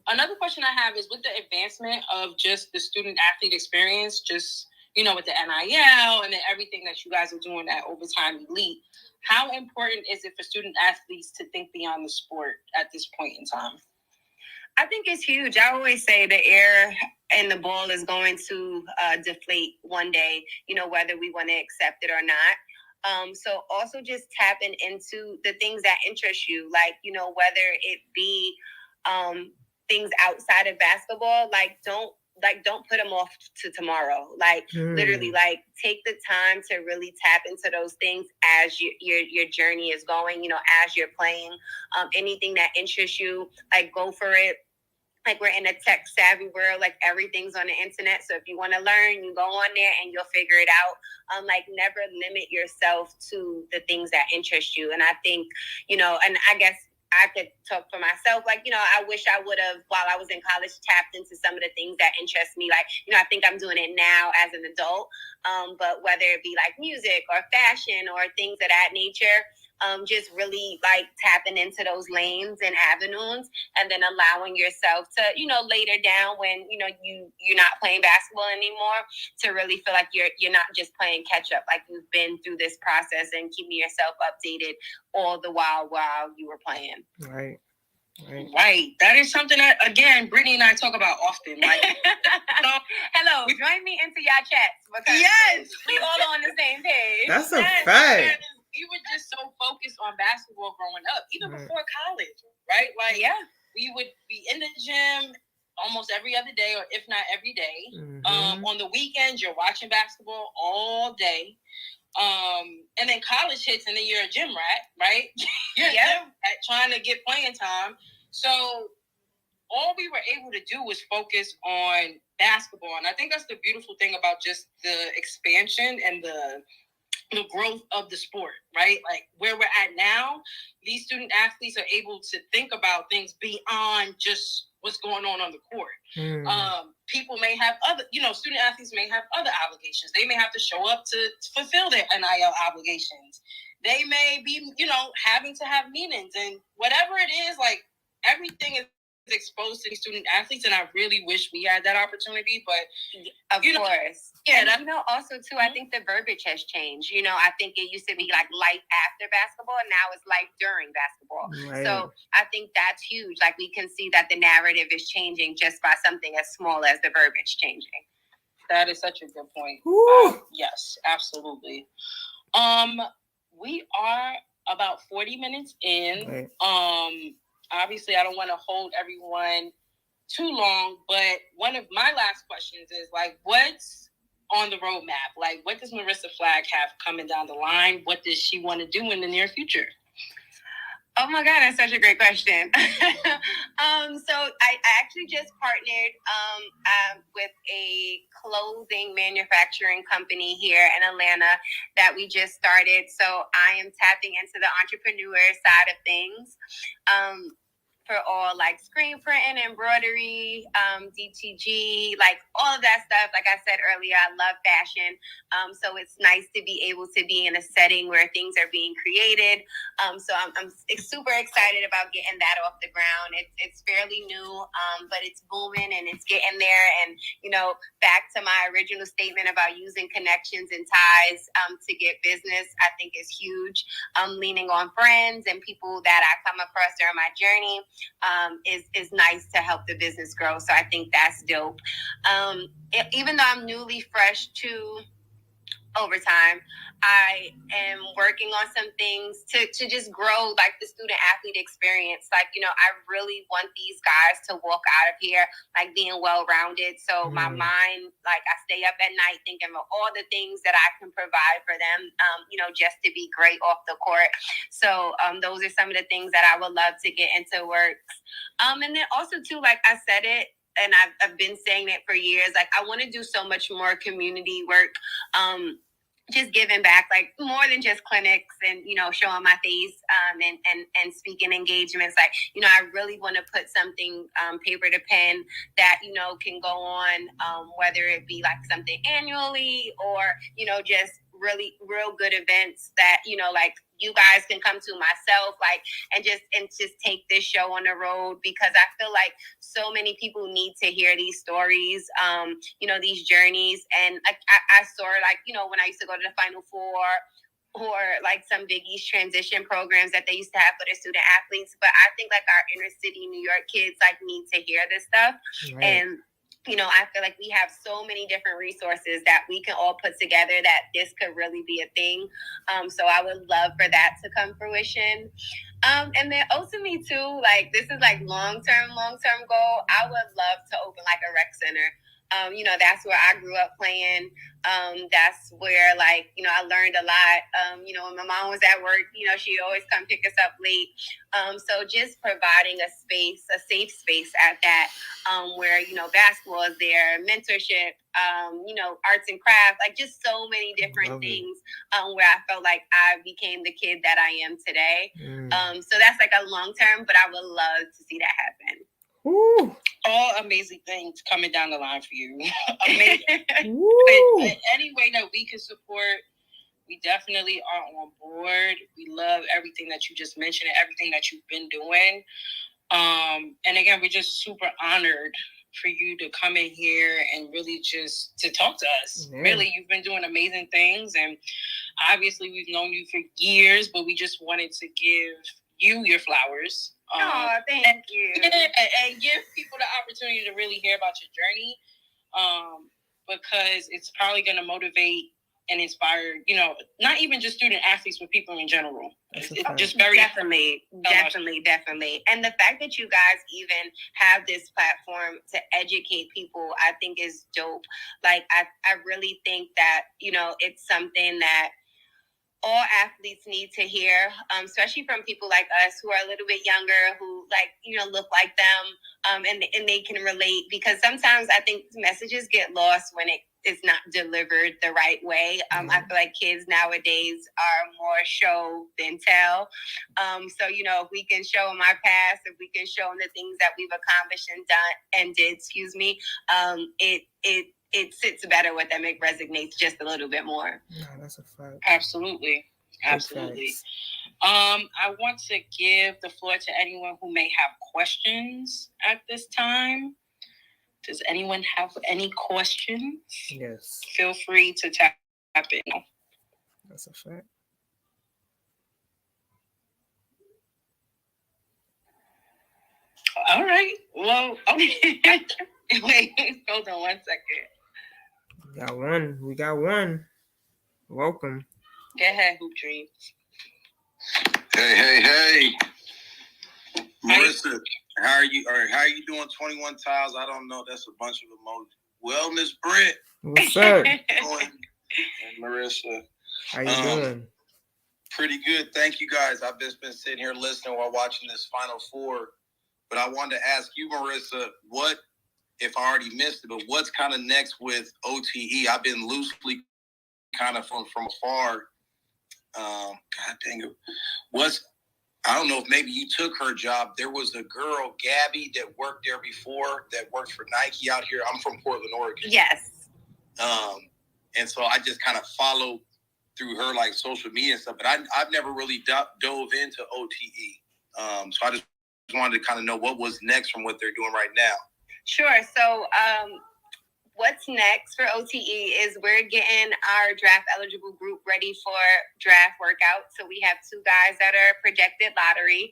another question I have is, with the advancement of just the student athlete experience, just with the NIL and then everything that you guys are doing at Overtime Elite, how important is it for student athletes to think beyond the sport at this point in time? I think it's huge. I always say the air and the ball is going to deflate one day, whether we want to accept it or not. So also just tapping into the things that interest you, whether it be things outside of basketball, don't put them off to tomorrow. Literally, take the time to really tap into those things as your journey is going, as you're playing. Anything that interests you, go for it. like we're in a tech savvy world, like everything's on the internet. So if you want to learn, you go on there and you'll figure it out. Like never limit yourself to the things that interest you. And I think, and I guess I could talk for myself. Like, I wish I would have, while I was in college, tapped into some of the things that interest me. Like, I think I'm doing it now as an adult. But whether it be like music or fashion or things of that nature, just really like tapping into those lanes and avenues, and then allowing yourself to, later down when, you're not playing basketball anymore, to really feel like you're not just playing catch up, like you've been through this process and keeping yourself updated all the while you were playing. Right. That is something that, again, Brittany and I talk about often. Like, hello, join me into y'all chats, because yes, we all on the same page. That's a fact. We were just so focused on basketball growing up, even before college, right? Like, we would be in the gym almost every other day, or if not every day. Mm-hmm. On the weekends, you're watching basketball all day. And then college hits, and then you're a gym rat, right? You're a gym rat trying to get playing time. So all we were able to do was focus on basketball. And I think that's the beautiful thing about just the expansion and the growth of the sport, right? Like where we're at now, these student athletes are able to think about things beyond just what's going on the court. People may have other, student athletes may have other obligations. They may have to show up to fulfill their NIL obligations. They may be, having to have meetings, and whatever it is, like everything is exposed to these student athletes, and I really wish we had that opportunity, but of course. Yeah, and also too, I think the verbiage has changed. I think it used to be like life after basketball, and now it's life during basketball. Right. So I think that's huge. Like we can see that the narrative is changing just by something as small as the verbiage changing. That is such a good point. Yes, absolutely. We are about 40 minutes in. Right. Obviously, I don't want to hold everyone too long, but one of my last questions is like, what's on the roadmap? Like, what does Marissa Flagg have coming down the line? What does she want to do in the near future? Oh my God, that's such a great question. So I actually just partnered with a clothing manufacturing company here in Atlanta that we just started. So I am tapping into the entrepreneur side of things. For all like screen printing, embroidery, DTG, like all of that stuff. Like I said earlier, I love fashion. So it's nice to be able to be in a setting where things are being created. So I'm super excited about getting that off the ground. It's fairly new, but it's booming and it's getting there. And, back to my original statement about using connections and ties to get business, I think is huge. Leaning on friends and people that I come across during my journey is nice to help the business grow. So I think that's dope. Even though I'm newly fresh to overtime, I am working on some things to just grow like the student athlete experience. Like, I really want these guys to walk out of here like being well-rounded. So my mind, like I stay up at night thinking about all the things that I can provide for them, just to be great off the court. So those are some of the things that I would love to get into works. And then also too, like I said it, and I've been saying it for years, like I want to do so much more community work, just giving back, like more than just clinics and, showing my face and speaking engagements. Like, I really want to put something paper to pen that, can go on, whether it be like something annually or, just really real good events that, like you guys can come to, myself, like, and just take this show on the road, because I feel like so many people need to hear these stories, these journeys. And I saw, like, when I used to go to the Final Four or like some Big East transition programs that they used to have for their student athletes. But I think like our inner city New York kids like need to hear this stuff. Right. And I feel like we have so many different resources that we can all put together that this could really be a thing. So I would love for that to come fruition. And then ultimately too, like this is like long-term goal. I would love to open like a rec center. That's where I grew up playing. That's where, like, I learned a lot. When my mom was at work, she always come pick us up late. So just providing a safe space at that, where, basketball is there, mentorship, arts and crafts, like just so many different things, where I felt like I became the kid that I am today. So that's like a long term, but I would love to see that happen. Ooh. All amazing things coming down the line for you. Amazing. But any way that we can support, we definitely are on board. We love everything that you just mentioned and everything that you've been doing. And again, we're just super honored for you to come in here and really just to talk to us. Yeah. Really, you've been doing amazing things, and obviously we've known you for years, but we just wanted to give you your flowers. Thank you. And give people the opportunity to really hear about your journey, because it's probably going to motivate and inspire, not even just student athletes, but people in general. Just very definitely. And the fact that you guys even have this platform to educate people, I think is dope. Like, I really think that, it's something that all athletes need to hear, especially from people like us who are a little bit younger, who look like them, and they can relate, because sometimes I think messages get lost when it is not delivered the right way. I feel like kids nowadays are more show than tell. So, if we can show them our past, if we can show them the things that we've accomplished and did, it sits better with them. It resonates just a little bit more. No, that's a fact. Absolutely. I want to give the floor to anyone who may have questions at this time. Does anyone have any questions? Yes. Feel free to tap in. That's a fact. All right. Well, okay. Wait, hold on 1 second. We got one. Welcome. Go ahead, Hoop Dreams. Hey. Marissa, how are you doing? 21 tiles. I don't know. That's a bunch of emojis. Well, Miss Britt. What's up? And Marissa. How you doing? Pretty good. Thank you, guys. I've just been sitting here listening while watching this Final Four. But I wanted to ask you, Marissa, what, if I already missed it, but what's kind of next with OTE? I've been loosely kind of from afar. God dang it. I don't know if maybe you took her job. There was a girl, Gabby, that worked there before, that worked for Nike out here. I'm from Portland, Oregon. Yes. And so I just kind of followed through her like social media and stuff, but I've never really dove into OTE. So I just wanted to kind of know what was next from what they're doing right now. Sure. So what's next for OTE is we're getting our draft eligible group ready for draft workout. So we have 2 guys that are projected lottery,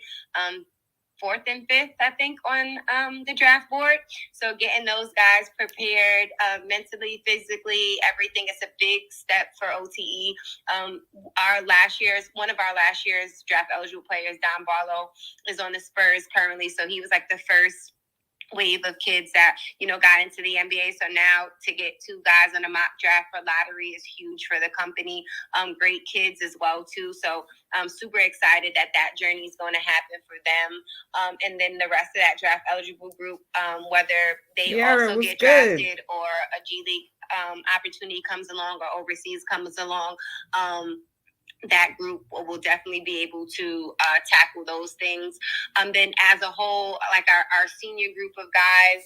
4th and 5th, I think, on the draft board. So getting those guys prepared mentally, physically, everything is a big step for OTE. One of our last year's draft eligible players, Don Barlow, is on the Spurs currently. So he was like the first wave of kids that, got into the NBA. So now to get 2 guys on a mock draft for lottery is huge for the company. Great kids as well, too. So I'm super excited that journey is going to happen for them. And then the rest of that draft eligible group, whether they also get drafted or a G League opportunity comes along or overseas comes along, that group will definitely be able to tackle those things. Then as a whole, like our senior group of guys,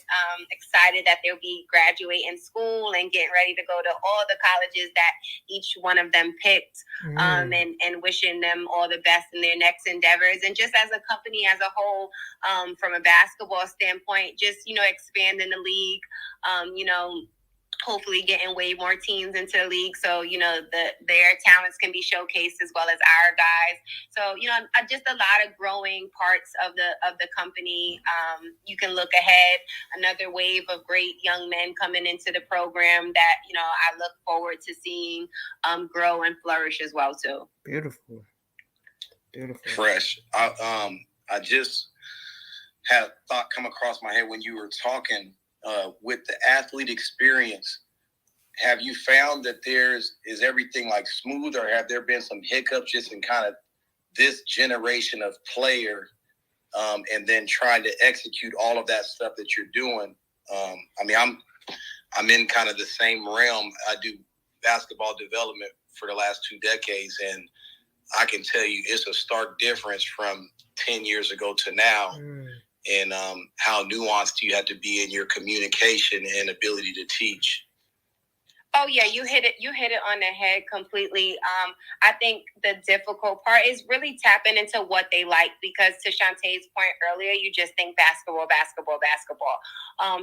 excited that they'll be graduating school and getting ready to go to all the colleges that each one of them picked, and wishing them all the best in their next endeavors. And just as a company as a whole, from a basketball standpoint, just, expanding the league, hopefully getting way more teams into the league, so their talents can be showcased as well as our guys. So just a lot of growing parts of the company. You can look ahead, another wave of great young men coming into the program that I look forward to seeing grow and flourish as well too. Beautiful. Fresh. I just had a thought come across my head when you were talking. with the athlete experience, have you found that is everything like smooth, or have there been some hiccups just in kind of this generation of player, and then trying to execute all of that stuff that you're doing? I mean, I'm in kind of the same realm. I do basketball development for the last 2 decades, and I can tell you it's a stark difference from 10 years ago to now. And how nuanced you have to be in your communication and ability to teach. Oh yeah, you hit it on the head completely. I think the difficult part is really tapping into what they like, because to Shantae's point earlier, you just think basketball.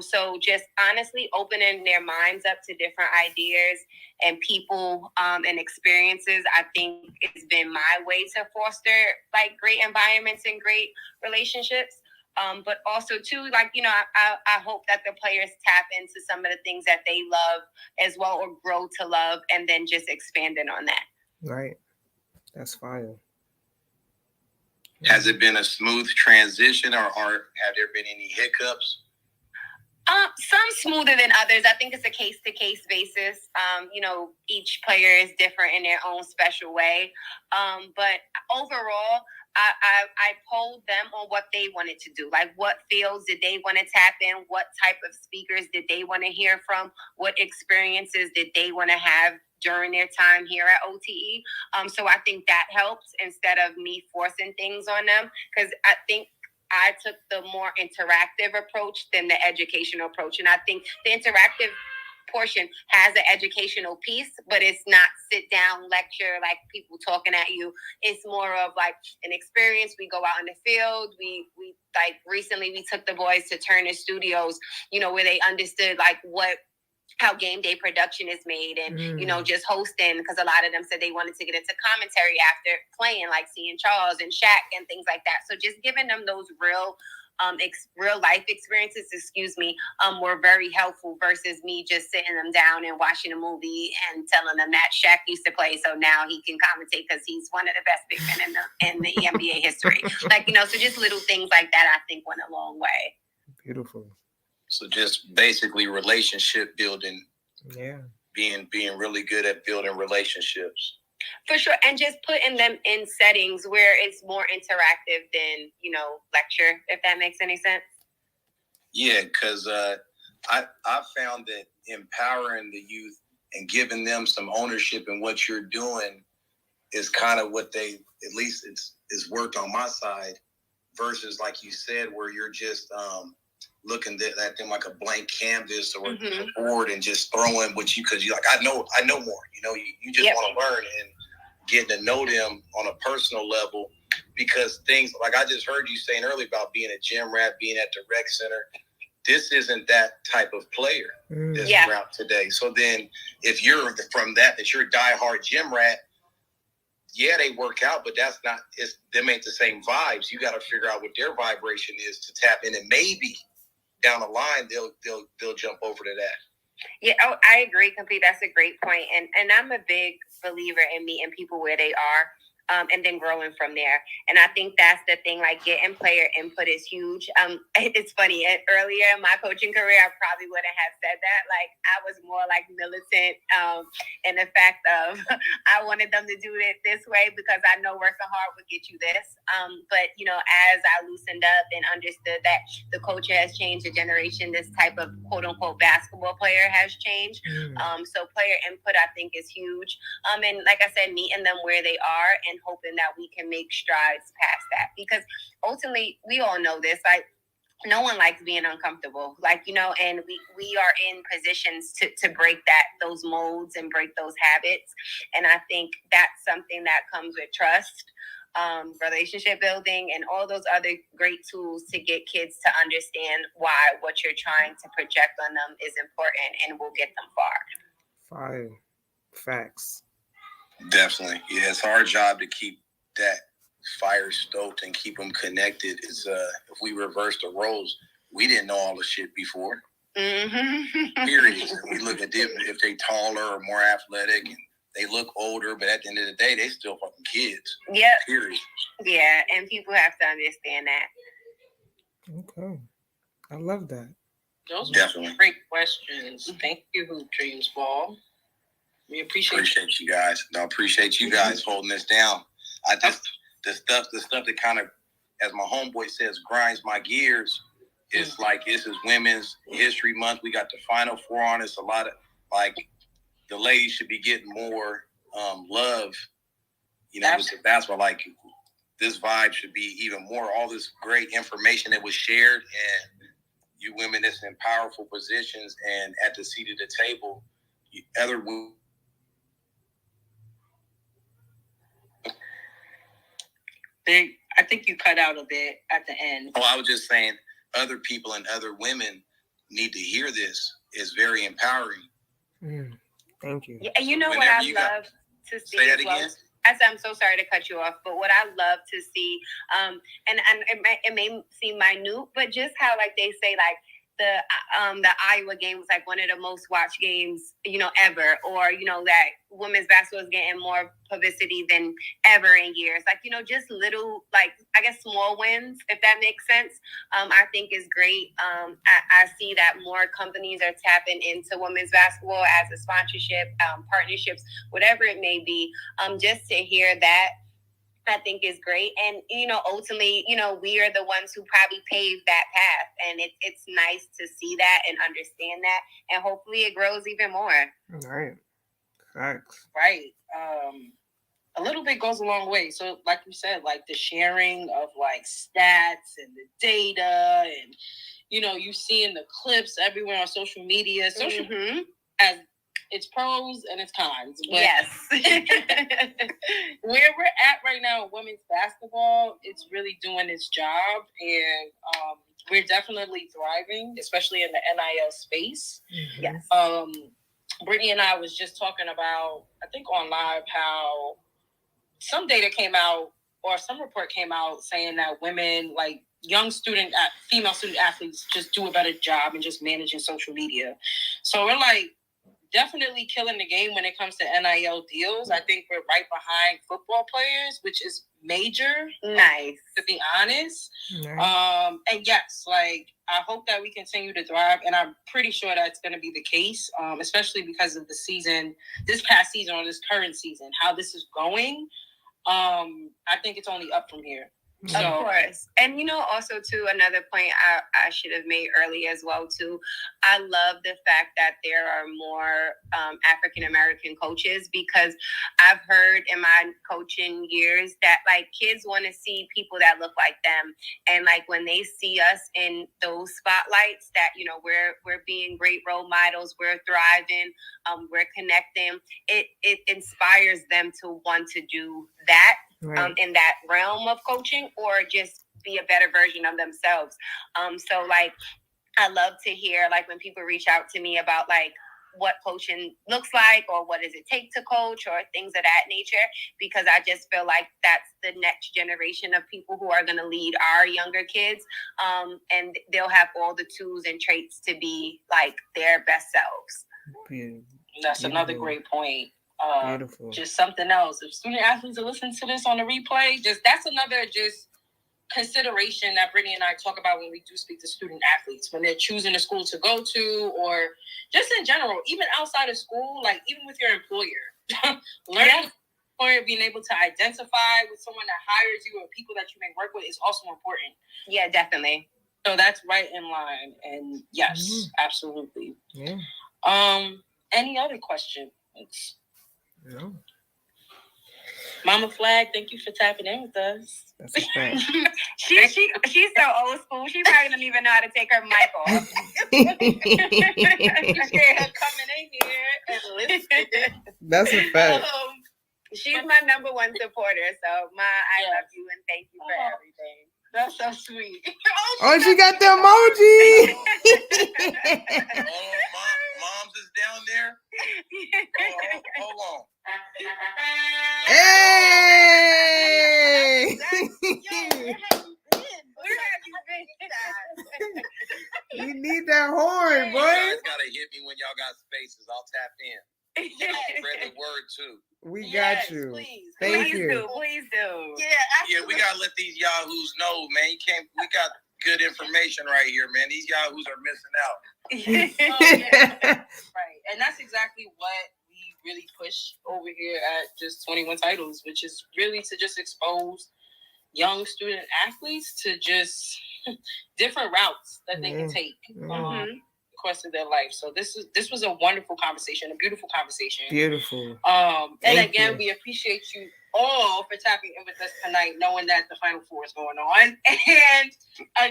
So just honestly opening their minds up to different ideas and people and experiences, I think it's been my way to foster like great environments and great relationships. But also too, like, you know, I hope that the players tap into some of the things that they love as well, or grow to love, and then just expanding on that. Right. That's fire. Has it been a smooth transition, or have there been any hiccups? Some smoother than others. I think it's a case-to-case basis. You know, each player is different in their own special way. But overall, I polled them on what they wanted to do. Like, what fields did they want to tap in? What type of speakers did they want to hear from? What experiences did they want to have during their time here at OTE? So I think that helps, instead of me forcing things on them, because I think I took the more interactive approach than the educational approach. And I think the interactive portion has an educational piece, but it's not sit down lecture, like people talking at you. It's more of like an experience. We go out in the field. We like recently we took the boys to Turner Studios, you know, where they understood like how game day production is made, and you know, just hosting, because a lot of them said they wanted to get into commentary after playing, like seeing Charles and Shaq and things like that. So just giving them those real life experiences, were very helpful, versus me just sitting them down and watching a movie and telling them that Shaq used to play, so now he can commentate because he's one of the best big men in the NBA history. Like, you know, so just little things like that I think went a long way. Beautiful. So just basically relationship building. Yeah. Being really good at building relationships. For sure. And just putting them in settings where it's more interactive than, you know, lecture, if that makes any sense. Yeah, because I found that empowering the youth and giving them some ownership in what you're doing is kind of what they, at least it's worked on my side, versus like you said, where you're just looking at them like a blank canvas or a board and just throwing what you, because you like, I know more, you know, you just want to learn, and getting to know them on a personal level, because things like I just heard you saying earlier about being a gym rat, being at the rec center, this isn't that type of player that's around today. So then if you're from that you're a diehard gym rat, yeah, they work out, but that's not, them ain't the same vibes. You got to figure out what their vibration is to tap in, and maybe down the line they'll jump over to that. Yeah, I agree completely. That's a great point. And I'm a big believer in meeting people where they are, and then growing from there. And I think that's the thing, like getting player input is huge. It's funny, earlier in my coaching career, I probably wouldn't have said that. Like, I was more like militant in the fact of I wanted them to do it this way because I know working hard would get you this. But, you know, as I loosened up and understood that the culture has changed, the generation, this type of quote unquote basketball player has changed. So player input, I think, is huge. And like I said, meeting them where they are and hoping that we can make strides past that, because ultimately we all know this, like no one likes being uncomfortable, like, you know, and we are in positions to break those molds and break those habits. And I think that's something that comes with trust, relationship building, and all those other great tools to get kids to understand why what you're trying to project on them is important and will get them far. Fire. Facts. Definitely. Yeah, it's our job to keep that fire stoked and keep them connected. Is if we reverse the roles, we didn't know all the shit before. Period. We look at them, if they taller or more athletic and they look older, but at the end of the day, they still fucking kids. Yeah. Period. Yeah, and people have to understand that. Okay. I love that. Those Definitely were great questions. Thank you, Hoop Dreams Ball. We appreciate you guys. No, appreciate you guys holding this down. I just the stuff that kind of, as my homeboy says, grinds my gears. It's like, this is Women's History Month. We got the Final Four on. It's a lot of, like, the ladies should be getting more love. You know, with the basketball, like, this vibe should be even more. All this great information that was shared, and you women that's in powerful positions and at the seat of the table, other women. I think you cut out a bit at the end. Oh, I was just saying, other people and other women need to hear this. It's very empowering. Thank you. Yeah, you know what I love to see. Say that again. I'm so sorry to cut you off, but what I love to see, and it may seem minute, but just how, like, they say, like, the Iowa game was like one of the most watched games, you know, ever, or, you know, that women's basketball is getting more publicity than ever in years. Like, you know, just little, like, I guess small wins, if that makes sense, I think is great. I see that more companies are tapping into women's basketball as a sponsorship, partnerships, whatever it may be. Just to hear that, I think is great. And, you know, ultimately, you know, we are the ones who probably paved that path. And it's nice to see that and understand that. And hopefully it grows even more. Right. Facts. Right. A little bit goes a long way. So, like you said, like the sharing of, like, stats and the data, and, you know, you seeing the clips everywhere on social media. Social as its pros and its cons. But yes. Where we're at right now in women's basketball, it's really doing its job, and we're definitely thriving, especially in the NIL space. Yes. Brittany and I was just talking about, I think on live, how some data came out, or some report came out saying that women, like female student athletes, just do a better job in just managing social media. So we're like, definitely killing the game when it comes to NIL deals. I think we're right behind football players, which is major. Nice. To be honest. Nice. And yes, like, I hope that we continue to thrive, and I'm pretty sure that's going to be the case, especially because of the season, this past season, or this current season, how this is going. I think it's only up from here. Of course. And, you know, also, too, another point I should have made earlier as well, too. I love the fact that there are more African-American coaches, because I've heard in my coaching years that, like, kids want to see people that look like them. And, like, when they see us in those spotlights, that, you know, we're being great role models, we're thriving, we're connecting, it inspires them to want to do that. Right. In that realm of coaching, or just be a better version of themselves. So, like, I love to hear, like, when people reach out to me about, like, what coaching looks like, or what does it take to coach, or things of that nature, because I just feel like that's the next generation of people who are going to lead our younger kids, and they'll have all the tools and traits to be, like, their best selves. That's another great point. Beautiful. Just something else. If student athletes are listening to this on the replay, that's another consideration that Brittany and I talk about when we do speak to student athletes, when they're choosing a school to go to, or just in general, even outside of school, like, even with your employer. Learning employer, being able to identify with someone that hires you, or people that you may work with, is also important. Yeah, definitely. So that's right in line. And yes, absolutely. Yeah. Any other questions? No. Mama Flagg, thank you for tapping in with us. That's a fact. She's so old school. She probably don't even know how to take her mic off. Her coming in here and listening. That's a fact. She's my number one supporter. So, I love you and thank you for everything. That's so sweet. Oh, she got the emoji. Mom's is down there. Hold on. Hey! We need that horn, boy. You guys gotta hit me when y'all got spaces. I'll tap in. Spread the word too. We got you. Please. Thank Please you. Please do. Yeah, we gotta let these yahoos know, man. You can't. We got good information right here, man. These yahoos are missing out. Right. And that's exactly what we really push over here at just 21 Titles, which is really to just expose young student athletes to just different routes that they can take the course of their life. So this was a wonderful conversation, a beautiful conversation. Beautiful. And again, we appreciate you all for tapping in with us tonight, knowing that the Final Four is going on. And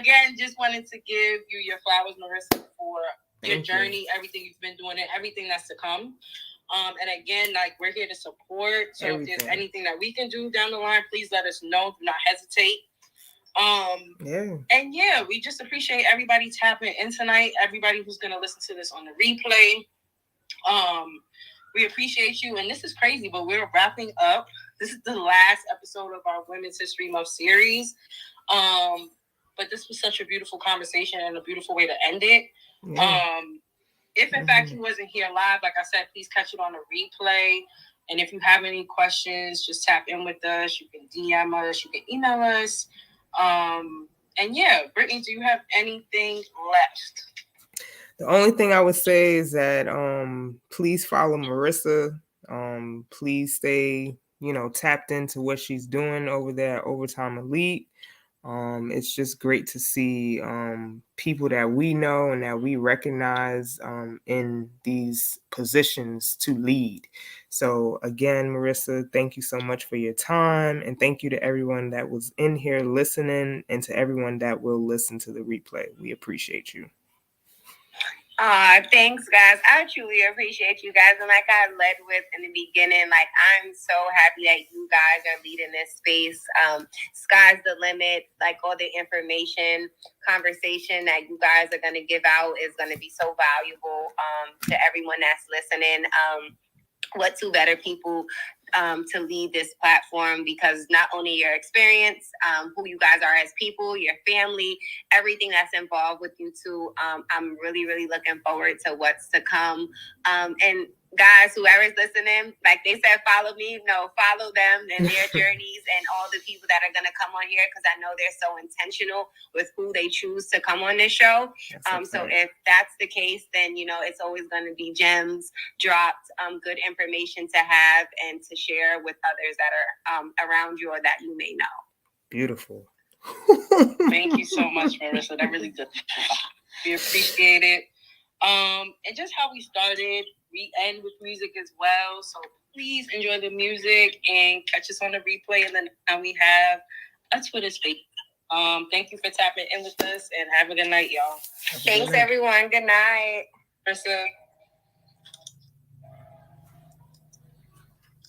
again, just wanted to give you your flowers, Marissa, for your journey, everything you've been doing, and everything that's to come. And again, like, we're here to support. So if there's anything that we can do down the line, please let us know. Do not hesitate. And yeah, we just appreciate everybody tapping in tonight. Everybody who's gonna listen to this on the replay. We appreciate you. And this is crazy, but we're wrapping up. This is the last episode of our Women's History Month series. But this was such a beautiful conversation and a beautiful way to end it. If in fact you wasn't here live, like I said, please catch it on the replay. And if you have any questions, just tap in with us. You can DM us, you can email us. And yeah, Brittany, do you have anything left? The only thing I would say is that please follow Marissa. Please stay, tapped into what she's doing over there at Overtime Elite. It's just great to see people that we know and that we recognize in these positions to lead. So again, Marissa, thank you so much for your time, and thank you to everyone that was in here listening and to everyone that will listen to the replay. We appreciate you. Thanks, guys. I truly appreciate you guys. And like I led with in the beginning, like, I'm so happy that you guys are leading this space. Sky's the limit. Like, all the information, conversation that you guys are going to give out is going to be so valuable to everyone that's listening. What two better people to lead this platform, because not only your experience, who you guys are as people, your family, everything that's involved with you two. I'm really, really looking forward to what's to come. And guys, whoever's listening, like they said, follow me. No, follow them and their journeys and all the people that are going to come on here, because I know they're so intentional with who they choose to come on this show. So if that's the case, then, it's always going to be gems dropped, good information to have and to share with others that are around you or that you may know. Beautiful. Thank you so much, Marissa. That really does. We appreciate it. And just how we started, we end with music as well. So please enjoy the music and catch us on the replay. And then we have a Twitter space. Thank you for tapping in with us, and have a good night, y'all. Thanks, everyone. Good night. Marissa.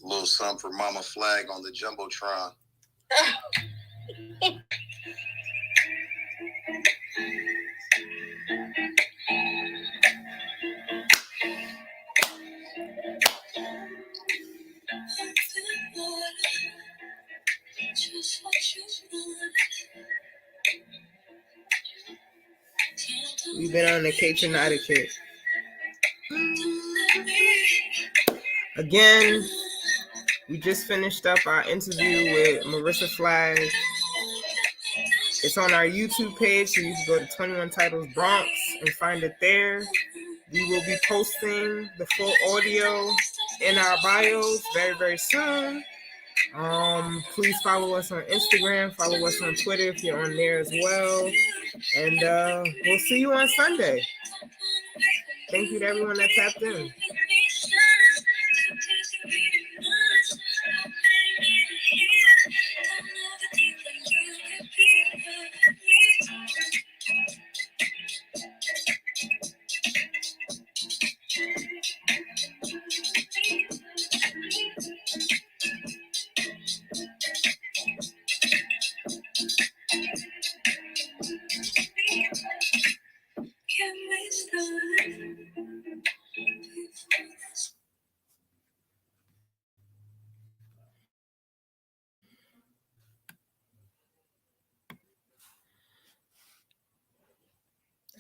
A little something for Mama Flagg on the Jumbotron. We've been on the Cape and etiquette. Again, we just finished up our interview with Marissa Flagg. It's on our YouTube page, so you can go to 21 Titles Bronx and find it there. We will be posting the full audio in our bios very, very soon. Please follow us on Instagram, follow us on Twitter if you're on there as well. And we'll see you on Sunday. Thank you to everyone that tapped in.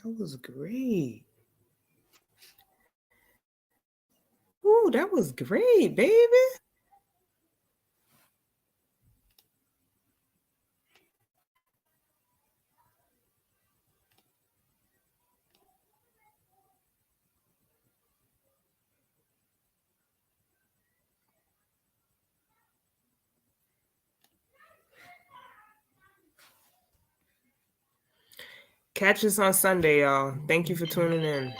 That was great. Ooh, that was great, baby. Catch us on Sunday, y'all. Thank you for tuning in.